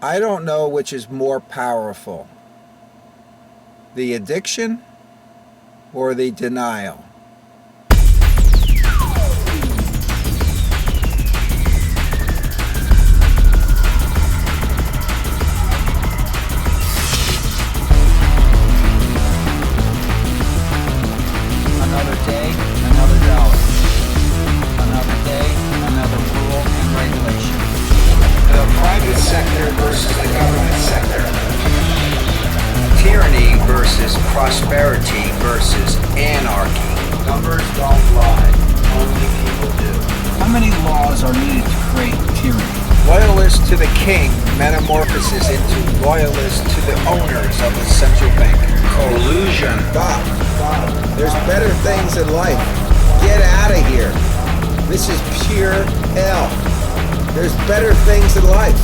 I don't know which is more powerful, the addiction or the denial. Another day, another dollar. Another day, another rule and regulation. The private sector versus the government sector. Tyranny versus prosperity versus anarchy. Numbers don't lie, only people do. How many laws are needed to create tyranny? Loyalists to the king metamorphoses into loyalists to the owners of the central bank. Collusion. Bob, there's better things in life. Get out of here. This is pure hell. There's better things in life.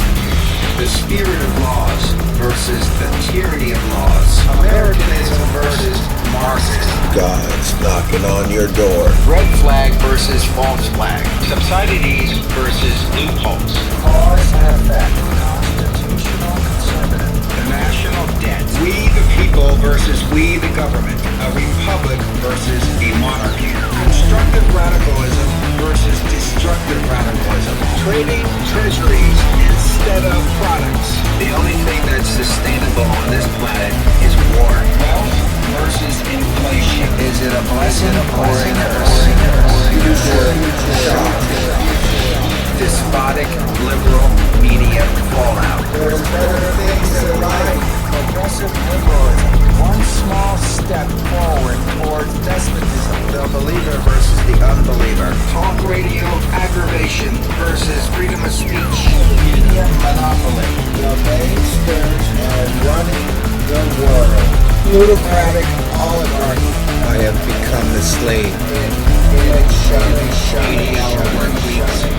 The spirit of laws versus the tyranny of laws. Americanism versus Marxism. God's knocking on your door. Red flag versus false flag. Subsidies versus loopholes. Cause and effect. Constitutional conservative. The national debt. We the people versus we the government. A republic versus a monarchy. Constructive radicalism versus destructive radicalism. Trading treasuries instead of products. The only thing that's sustainable on this planet is war. Wealth versus inflation. Is it a blessing or a curse? Despotic liberal media fallout. There's better things in life. Progressive liberalism. One small step forward towards despotism. The believer versus the unbeliever. Talk radio aggravation versus freedom of speech. Media monopoly. The banksters are running the world. Plutocratic oligarchy. I have become the slave.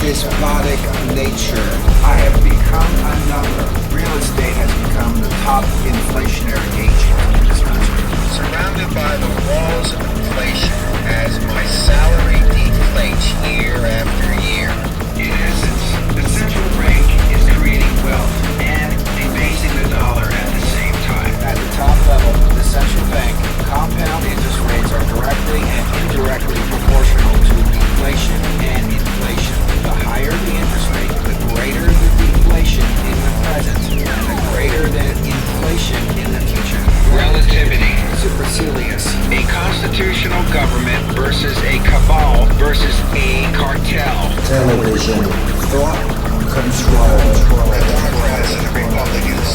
Despotic nature. I have become a number. Real estate has become the top inflationary agent in this country. Surrounded by the walls of inflation as my salary deflates year after year. In essence, the central bank is creating wealth and debasing the dollar at the same time. At the top level, the central bank compound interest rates are directly and indirectly proportional to inflation and inflation. The higher the interest rate, the greater the deflation in the present and the greater the inflation in the future. Relativity. Supercilious. A constitutional government versus a cabal versus a cartel. Television. Thought control. The Democrats and the Republicans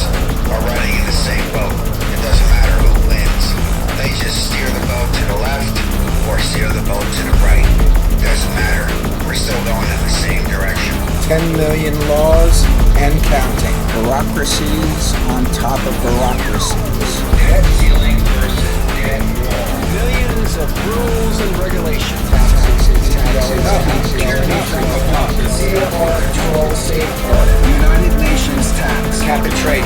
are running in the same boat. It doesn't matter who wins. They just steer the boat to the left or steer the boat to the right. Doesn't matter. We're still going in the same direction. 10 million laws and counting. Bureaucracies on top of bureaucracies. Debt ceiling versus debt wall. Billions of rules and regulations. Taxes, control, safeguard. United Nations tax. Cap and trade.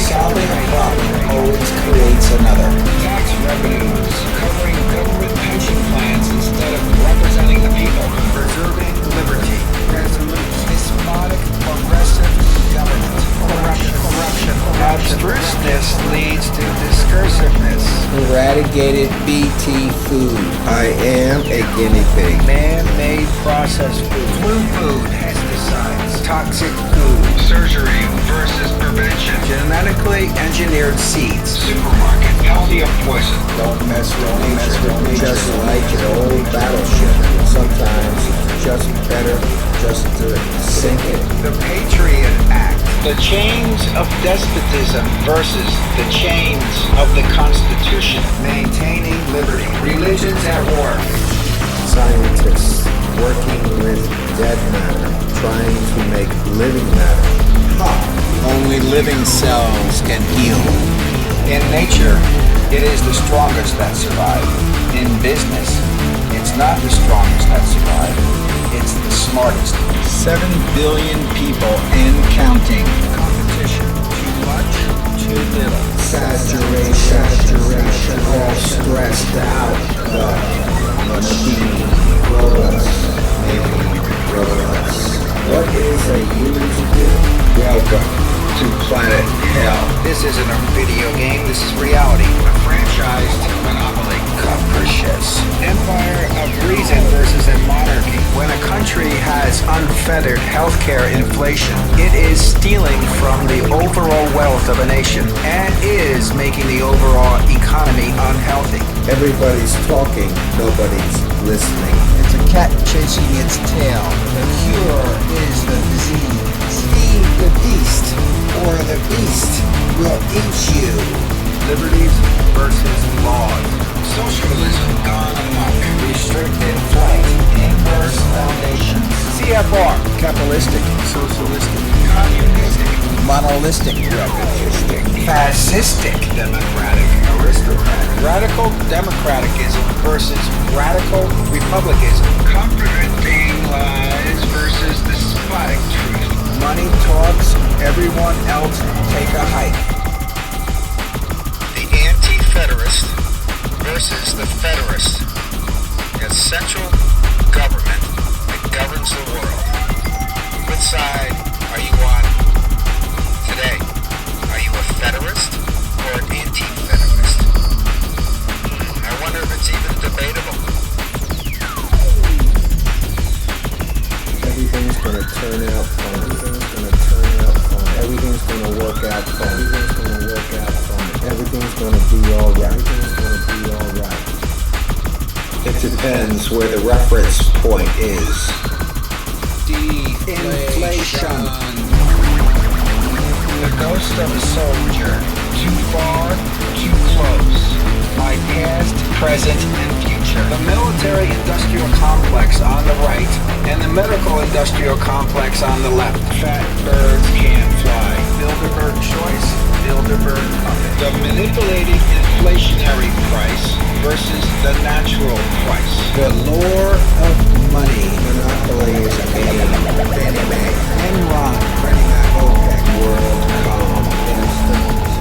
Solving a problem always creates another. Tax revenues covering government pension plans instead of representing the people. Preserving liberty. Resolute, despotic, progressive government. Corruption. Abstruseness leads to discursiveness. Eradicated BT food. I am a guinea pig. Man-made processed food. Flu food, pesticides, toxic food, surgery versus prevention, Genetically engineered seeds. supermarket, healthy or poison. Don't mess with nature. Just like an old battleship. Sometimes it's just better just to sink it. The Patriot Act. The chains of despotism versus the chains of the Constitution. Maintaining liberty. Religions at war. Scientists working with dead matter, trying to make living matter. Only living cells can heal. In nature, it is the strongest that survive. In business, it's not the strongest that survive. It's the smartest. 7 billion people and counting. Competition. Too much, too little. Saturation, all stressed out. The machine, robots, maybe robots. What is a human to do? Welcome to planet hell. This isn't a video game, this is reality. A franchised monopoly. Capricious. Empire of reason versus a monarchy. When a country has unfettered healthcare inflation, it is stealing from the overall wealth of a nation and is making the overall economy unhealthy. Everybody's talking, nobody's listening. It's a cat chasing its tail. The cure is the disease. Feed the beast, or the beast will eat you. Liberties versus laws. Socialism gone amok. Restricted flight. Inverse foundations. CFR. Capitalistic. Socialistic. Communistic. Monolithic. Revisionistic. Fascistic. Democratic. Aristocratic. Radical democraticism versus radical republicanism. Comforting lies versus despotic truth. Money talks, everyone else take a hike. The anti-federist versus the federist. A central government that governs the world. Which side are you on today? Are you a federist or an anti-federist? I wonder if it's even debatable. Everything's gonna turn out fine. Everything's gonna turn out fine. Everything's gonna work out fine. Everything's gonna work out fine. Everything's gonna be alright. Everything's gonna be alright. It depends where the reference point is. Inflation. The ghost of a soldier. Too far, too close. My past, present, and future. The military-industrial complex on the right, and the medical-industrial complex on the left. Fat birds can't fly. Bilderberg choice, Bilderberg puppet. The manipulated inflationary price versus the natural price. The lure of money. Monopoly is a game. Enron running out OPEC. WorldCom.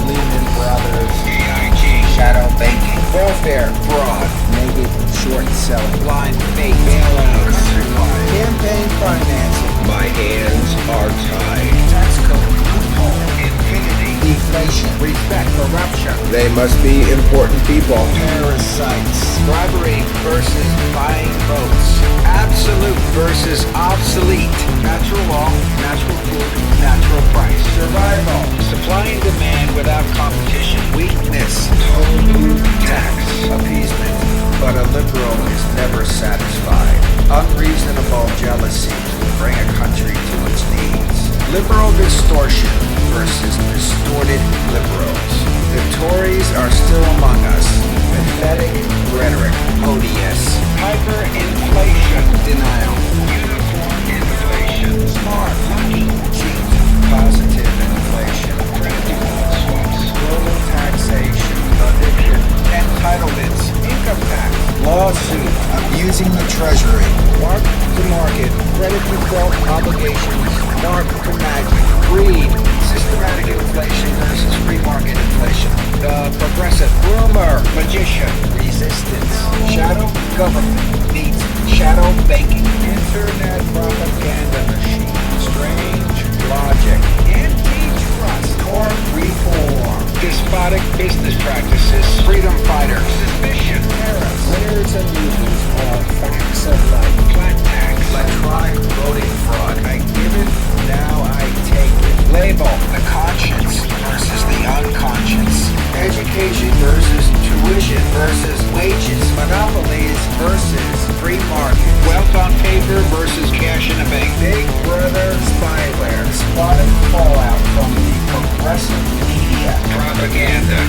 Lehman Brothers. AIG. Shadow banking. Welfare fraud. Naked short selling. Blind faith. Bailouts. Countrywide. Campaign financing. My hands are tied. Tax code loophole. Infinity. Deflation. Respect. Corruption. They must be important people. Parasites. Bribery versus buying votes. Absolute versus obsolete. Natural law, natural food, natural price. Survival. Supply and demand without competition. Weakness. Total tax. Appeasement. But a liberal is never satisfied. Unreasonable jealousy will bring a country to its knees. Liberal distortion versus distorted liberals. The Tories are still among us. Pathetic rhetoric. Odious. Hyperinflation. Denial. Uniform inflation. Smart. Lucky. Cheat. Positive inflation. Credit swaps. Global taxation. Addiction. Entitlements. Income tax. Lawsuit. Abusing the treasury. Mark to market. Credit default obligations. Dark to magic. Greed. Systematic inflation versus free market inflation. The progressive rumor. Magician. Resistance. Shadow government meets shadow banking. Internet propaganda machine. Strange logic. Antitrust or reform. Despotic business practices. Freedom fighters. Suspicion. Tariffs. Winners and losers are facts of life. Flat tax. Electronic voting fraud. I give it, now I take it. Label. The conscience versus the unconscious. Education versus tuition versus wages. Monopolies versus free market. Wealth on paper versus cash in a bank. Big brother spyware. Spotted fallout from the progressive media. Propaganda.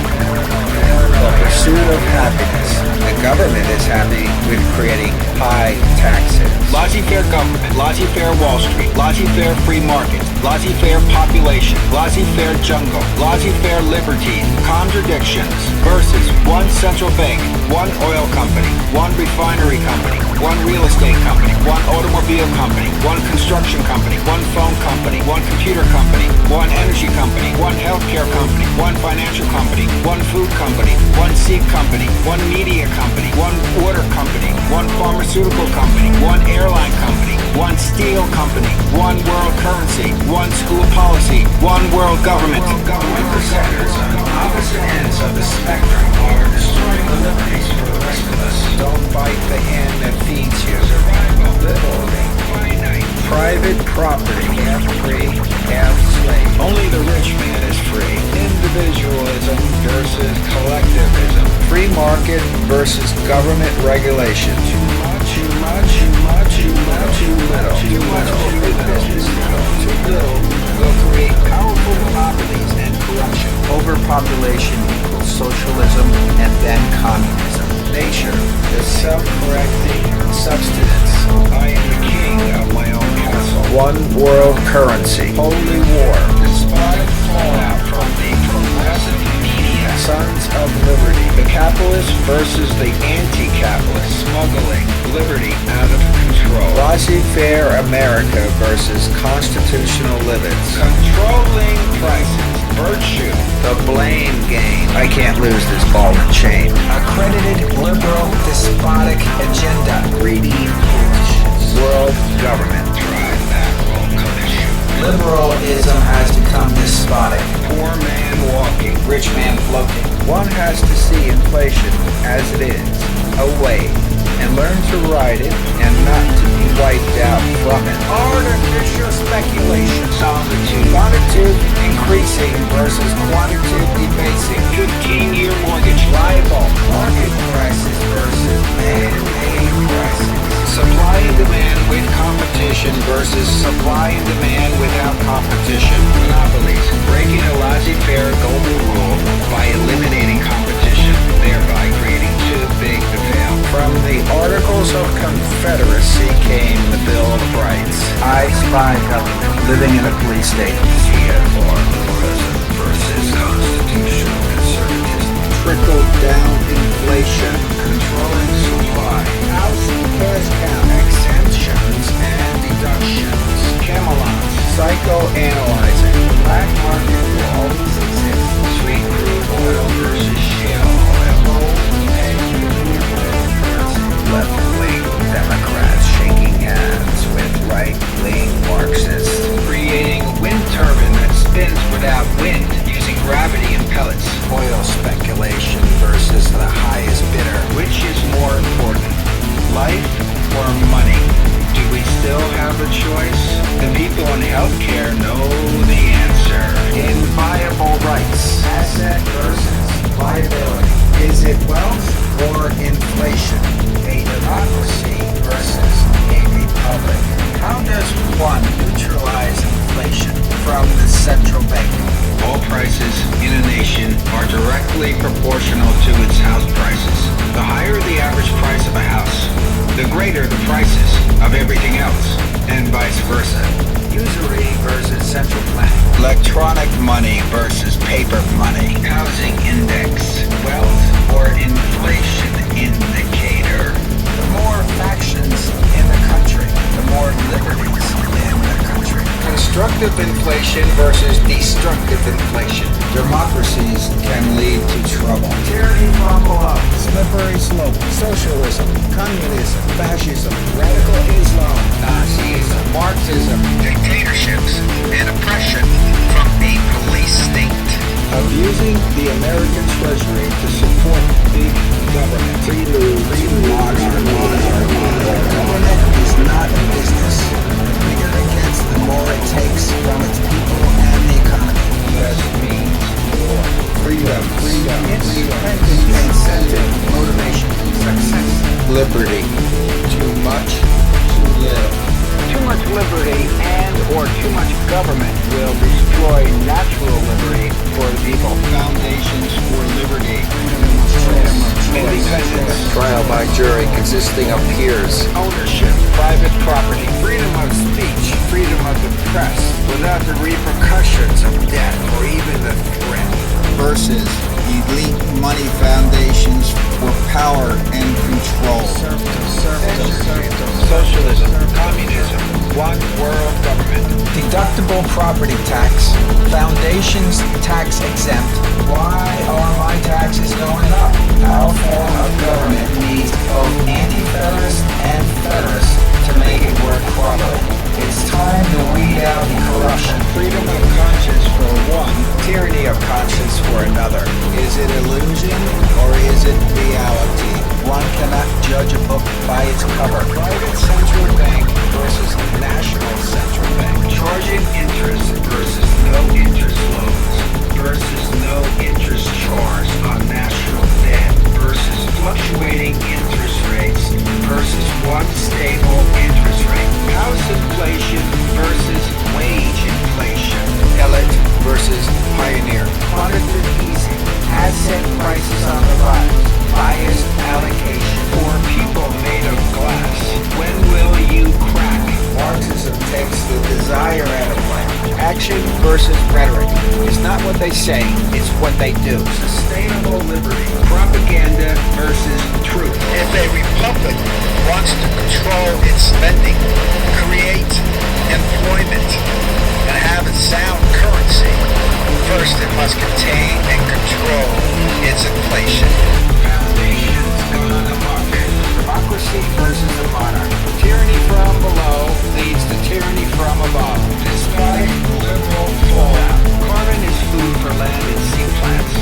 The pursuit of happiness. The government is happy with creating high taxes. Laissez-faire government, laissez-faire Wall Street, laissez-faire free market, laissez-faire population, laissez-faire jungle, laissez-faire liberties, contradictions versus one central bank, one oil company, one refinery company, one real estate company, one automobile company, one construction company, one phone company, one computer company, one energy company, one healthcare company, one financial company, one food company, one seed company, one media company, one water company, one pharmaceutical company, one airline company, one steel company, one world currency, one school policy, one world government. The sectors on opposite ends of the spectrum are destroying the liberties for the rest of us. Don't bite the hand that feeds you. Survival, literally, finite. Private property, half free, half slave. Only the rich man is free. Individualism versus collectivism. Free market versus government regulation. Too much, too much, too much, too much, too little. Too much for big business. Too little will create powerful monopolies and corruption. Overpopulation equals socialism and then communism. Nature, the self-correcting substance. I am the king of my own castle. One world currency. Holy war. Inspired fallout from the progressive media. Sons of liberty. The capitalist versus the anti-capitalist. Smuggling liberty out of control. Laissez-faire America versus constitutional limits. Controlling prices. Virtue. The blame game. I can't lose this ball and chain. Accredited liberal despotic agenda. Greedy politicians. World government. Drive that roll commission. Liberalism has become despotic. Poor man walking. Rich man floating. One has to see inflation as it is, a wave, and learn to ride it and not to be wiped out from it. Artificial speculation. Quantitative increasing versus quantitative debasing. 15-year mortgage. Libel. Market prices versus man-made prices. Supply and demand with competition versus supply and demand without competition. Monopolies. Breaking a laissez-faire golden rule by eliminating competition, thereby creating too big to fail. From the Articles of Confederacy came the Bill of Rights. I spy government living in a police state. CFR liberalism versus constitutional conservatism. Trickle-down inflation. Controlling supply. Housing cash cow. Exemptions and deductions. Camelots. Psychoanalyzing. Black market will always exist. Sweet crude oil versus shale oil. Gold and renewable currency. Left-wing Democrats shaking hands with right-wing Marxists. Creating a wind turbine that spins without wind using gravity and pellets. Oil speculation versus the highest bidder. Which is more important, life or money? Do we still have a choice? The people in healthcare know the answer. Inviolable rights. Asset versus liability. Is it wealth or inflation? A democracy versus a republic. How does one neutralize inflation from the central bank? All prices in a nation are directly proportional to its house prices. The higher the average price of a house, the greater the prices of everything else, and vice versa. Usury versus central planning. Electronic money versus paper money. Housing index, wealth or inflation indicator. The more factions in the country, the more liberties in the country. Constructive inflation versus destructive inflation. Democracies can lead to trouble. Tyranny from below. Slippery slope. Socialism, communism, fascism, Radical Islam. Nazism, Marxism, Dictatorships and oppression from a police state. abusing the American Treasury to support big government. Prelude to modern. Government is not a business. The bigger it gets, the more it takes from its people and the economy. That means war. Freedom. Independent incentive, motivation, success. Liberty. Too much, too little. Too much liberty and or too much government will destroy natural liberty for the people. Foundations for liberty. Independence, Trial by jury consisting of peers. ownership, private property, freedom of speech, freedom of the press, without the repercussions of death or even the threat. Versus elite money foundations for power and control. Socialism, communism, one world government. Deductible property tax. Foundations tax exempt. Why are my taxes going up? Our form of government needs both anti-federalists and federalists to make it work properly. It's time to weed out corruption. Freedom of conscience for one, what they say, it's what they do. Sustainable liberty. Propaganda versus truth. If a republic wants to control its spending, create employment, and have a sound currency, first it must contain and control its inflation. Foundations gone amok. Democracy versus the monarch. Tyranny from below leads to tyranny from above. Despotic liberal fallout. Carbon is food for land and sea plants.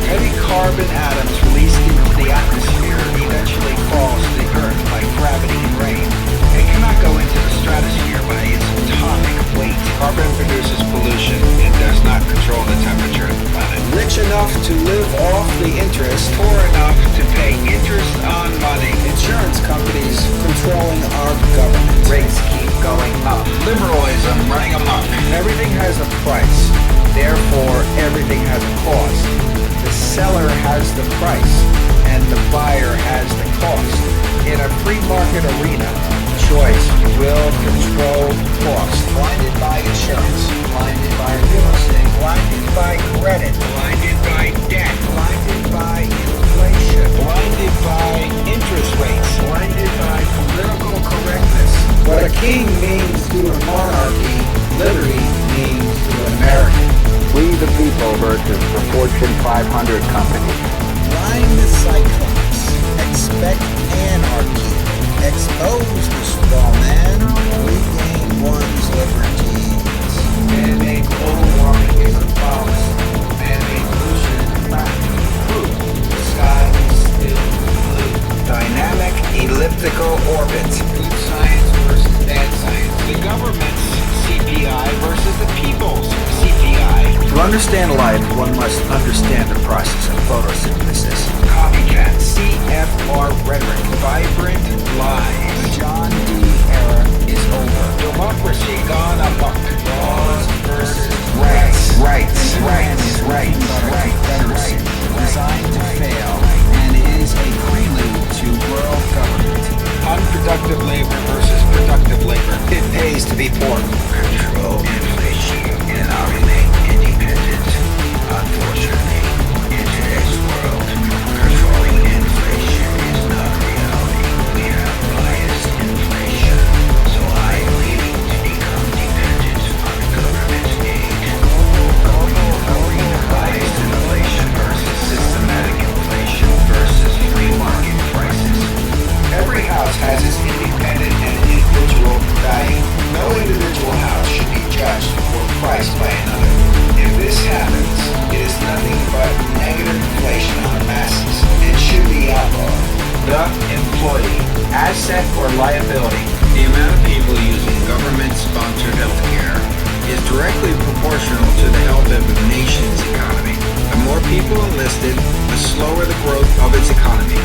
Heavy carbon atoms released into the atmosphere eventually falls to the earth by gravity and rain. It cannot go into the stratosphere by its atomic weight. Carbon produces pollution and does not control the temperature of the planet. Rich enough to live off the interest, Poor enough to pay interest on money. insurance companies controlling our government. Rates keep going up. Liberalism running amok. Everything has a price. Therefore, everything has a cost. The seller has the price, and the buyer has the cost. In a free market arena, choice will control cost. Blinded by insurance, blinded by real estate, blinded by credit, Blinded by debt. blinded by inflation, blinded by interest rates, Blinded by political correctness. what a king means to a monarchy, liberty means to an American. We the people versus the Fortune 500 company. Line the cyclops. Expect anarchy. Expose the straw man. Regain one's liberties. Man-made global warming is a false. Man-made pollution is a fact. Proof. The sky is still blue. Dynamic elliptical orbit. Good science versus bad science. The government's CPI versus the people's CPI. To understand life, one must understand the process of photosynthesis. Copycat. CFR rhetoric. Vibrant lies. The John D. era is over. Democracy gone amok. Laws versus rights. Confederacy, designed to fail, and is a prelude to world government. Unproductive labor versus productive labor. It pays to be poor. Control inflation and I'll remain independent. Unfortunately, in today's world, controlling inflation is not reality. We have biased inflation, so I am leaving to become dependent on government aid. Global arena. Biased inflation versus systematic inflation versus free market prices. Every house has its independent and individual value. No individual house should be judged or priced by another. If this happens, it is nothing but negative inflation on the masses. It should be outlawed. The employee, asset or liability. The amount of people using government-sponsored health care is directly proportional to the health of the nation's economy. The more people enlisted, the slower the growth of its economy.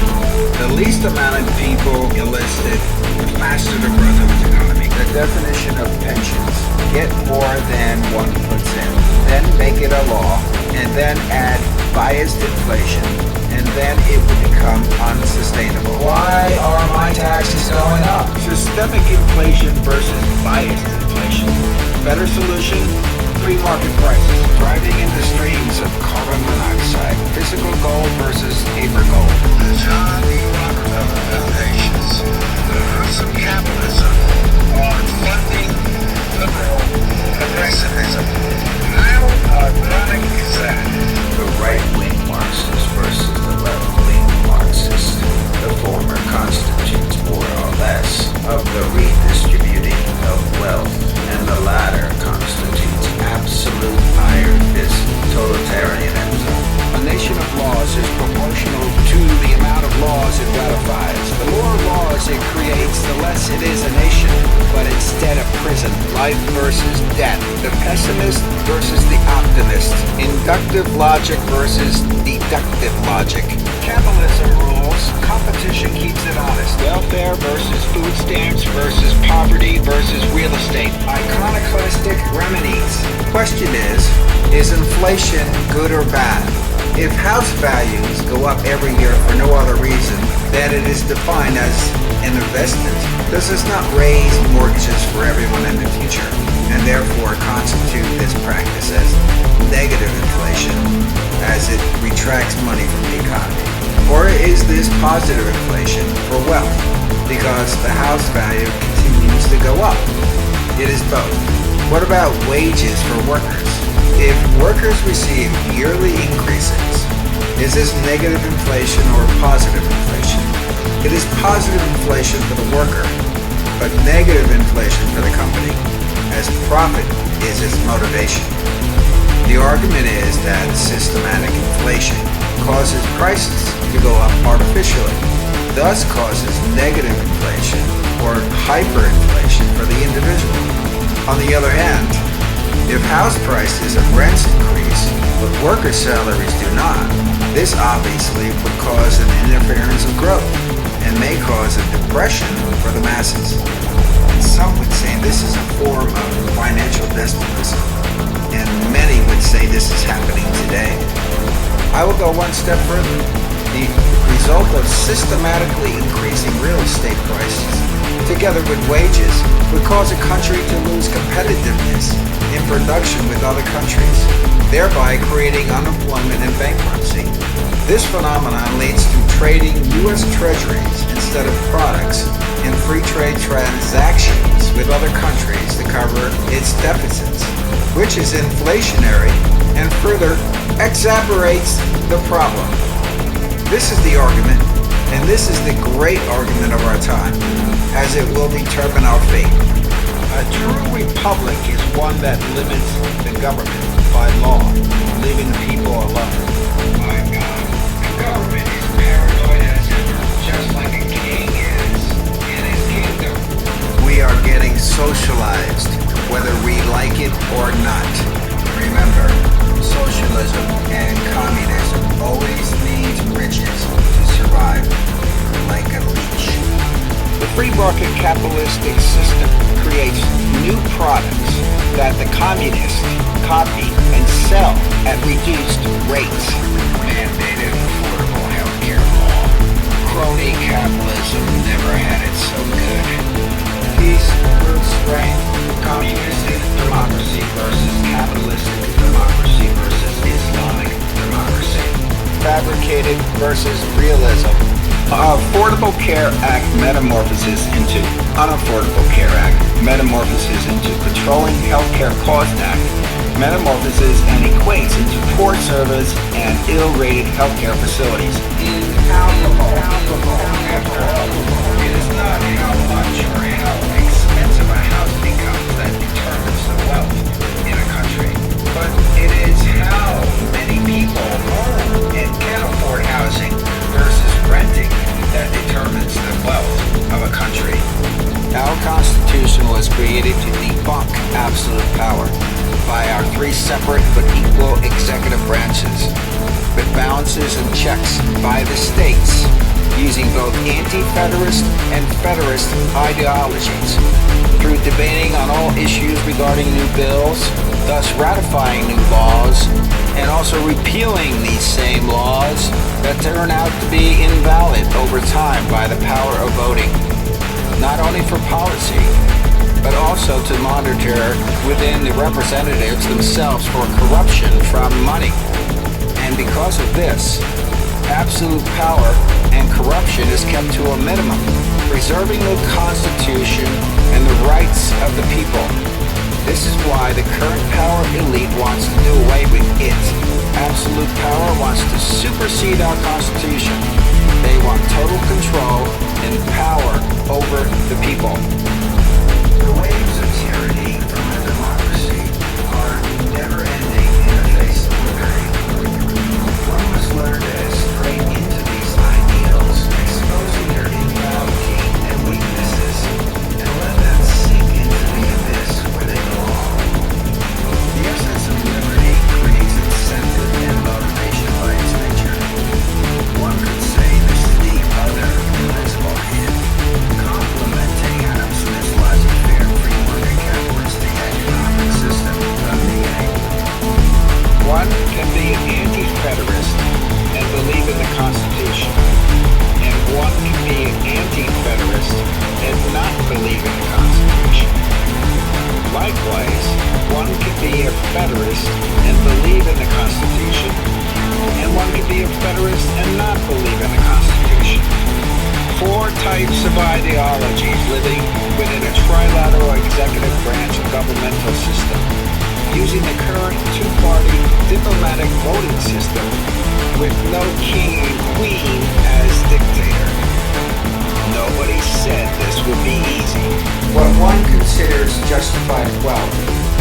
The least amount of people enlisted, the faster the growth of its economy. The definition of pensions. Get more than one puts in. Then make it a law, and then add biased inflation, and then it will become unsustainable. Why are my taxes going up? Systemic inflation versus biased inflation. Better solution, free market prices. Driving into streams of carbon monoxide. Physical gold versus paper gold. The John D. Rockefeller Foundations, the roots of capitalism, are funding liberal progressivism. How ironic is that? The right-wing Marxist versus the left-wing Marxist. The former constitutes more or less of the redistributing of wealth, and the latter constitutes absolute iron fist totalitarianism. A nation of laws is proportional to the amount of laws it ratifies. The more laws it creates, the less it is a nation, but instead a prison. Life versus death. The pessimist versus the optimist. Inductive logic versus deductive logic. Capitalism rules, competition keeps it honest. Welfare versus food stamps versus poverty versus real estate. Iconoclastic remedies. Question is inflation good or bad? If house values go up every year for no other reason than it is defined as an investment, does this not raise mortgages for everyone in the future, and therefore constitute this practice as negative inflation? money from the economy? Or is this positive inflation for wealth because the house value continues to go up? It is both. What about wages for workers? If workers receive yearly increases, is this negative inflation or positive inflation? It is positive inflation for the worker, but negative inflation for the company, as profit is its motivation. The argument is that systematic inflation causes prices to go up artificially, thus causes negative inflation or hyperinflation for the individual. On the other hand, if house prices and rents increase, but worker salaries do not, this obviously would cause an interference of growth and may cause a depression for the masses. And some would say this is a form of financial despotism, and many would say this is happening today. I will go one step further. The result of systematically increasing real estate prices, together with wages, would cause a country to lose competitiveness in production with other countries, thereby creating unemployment and bankruptcy. This phenomenon leads to trading U.S. treasuries instead of products and free trade transactions with other countries to cover its deficits, which is inflationary and further exacerbates the problem. This is the argument, and this is the great argument of our time, as it will determine our fate. A true republic is one that limits the government by law, leaving the people alone. My God, the government is paranoid as ever, just like a king is in his kingdom. We are getting socialized, whether we like it or not. Remember, socialism and communism always needs riches to survive, like a leech. The free market capitalistic system creates new products that the communists copy and sell at reduced rates. Mandated affordable healthcare law. Crony capitalism never had it so good. Peace proves strength. Communistic democracy versus capitalistic democracy versus Islamic democracy. Fabricated versus realism. Affordable Care Act metamorphoses into Unaffordable Care Act, metamorphoses into Controlling Healthcare Cost Act, metamorphoses and equates into poor service and ill-rated healthcare facilities. Incalculable. After all, it is not how much or how expensive a house becomes that determines the wealth in a country, but it is how many people own and can afford housing versus renting that determines the wealth of a country. Our Constitution was created to debunk absolute power by our three separate but equal executive branches, with balances and checks by the states, using both anti-federalist and federalist ideologies, through debating on all issues regarding new bills, thus ratifying new laws, and also repealing these same laws that turn out to be invalid over time by the power of voting, not only for policy, but also to monitor within the representatives themselves for corruption from money. And because of this, absolute power and corruption is kept to a minimum, preserving the Constitution and the rights of the people. This is why the current power elite wants to do away with it. Absolute power wants to supersede our Constitution. They want total control and power over the people. The waves of tyranny from a democracy are never-ending in the face of liberty. One must learn to head straight into these ideals, exposing their immorality and weaknesses, and let them sink into the abyss where they belong. The essence of liberty creates incentive and motivation by its nature. One could say this is the other invisible hand, complementing Adam Smith's laissez-faire free living within a trilateral executive branch governmental system, using the current two-party diplomatic voting system with no king and queen as dictator. Nobody said this would be easy. What one considers justified wealth,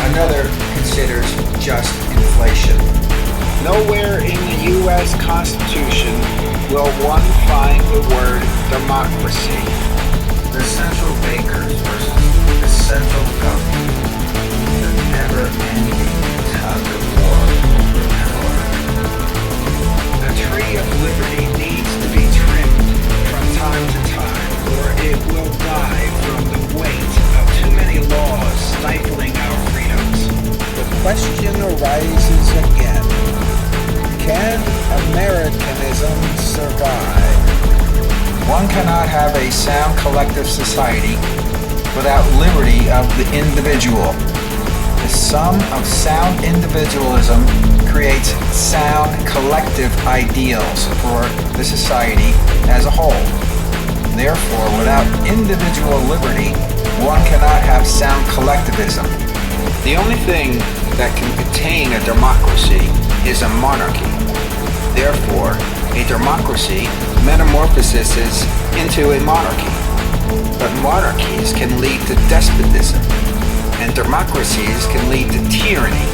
another considers just inflation. Nowhere in the U.S. Constitution will one find the word democracy. The central bankers versus the central government. The never-ending tug of war for power. The tree of liberty needs to be trimmed from time to time, or it will die from the weight of too many laws stifling our freedoms. The question arises again. Can Americanism survive? One cannot have a sound collective society without liberty of the individual. The sum of sound individualism creates sound collective ideals for the society as a whole. Therefore, without individual liberty, one cannot have sound collectivism. The only thing that can contain a democracy is a monarchy. Therefore, a democracy metamorphoses into a monarchy. But monarchies can lead to despotism, and democracies can lead to tyranny,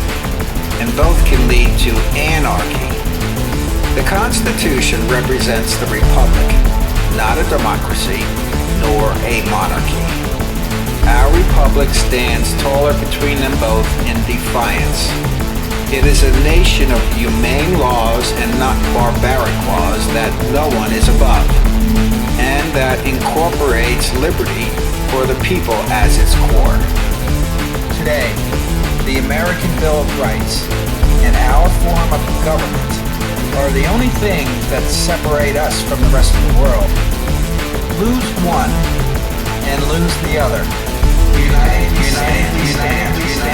and both can lead to anarchy. The Constitution represents the republic, not a democracy, nor a monarchy. Our republic stands taller between them both in defiance. It is a nation of humane laws and not barbaric laws that no one is above, and that incorporates liberty for the people as its core. Today, the American Bill of Rights and our form of government are the only things that separate us from the rest of the world. Lose one and lose the other. United we stand.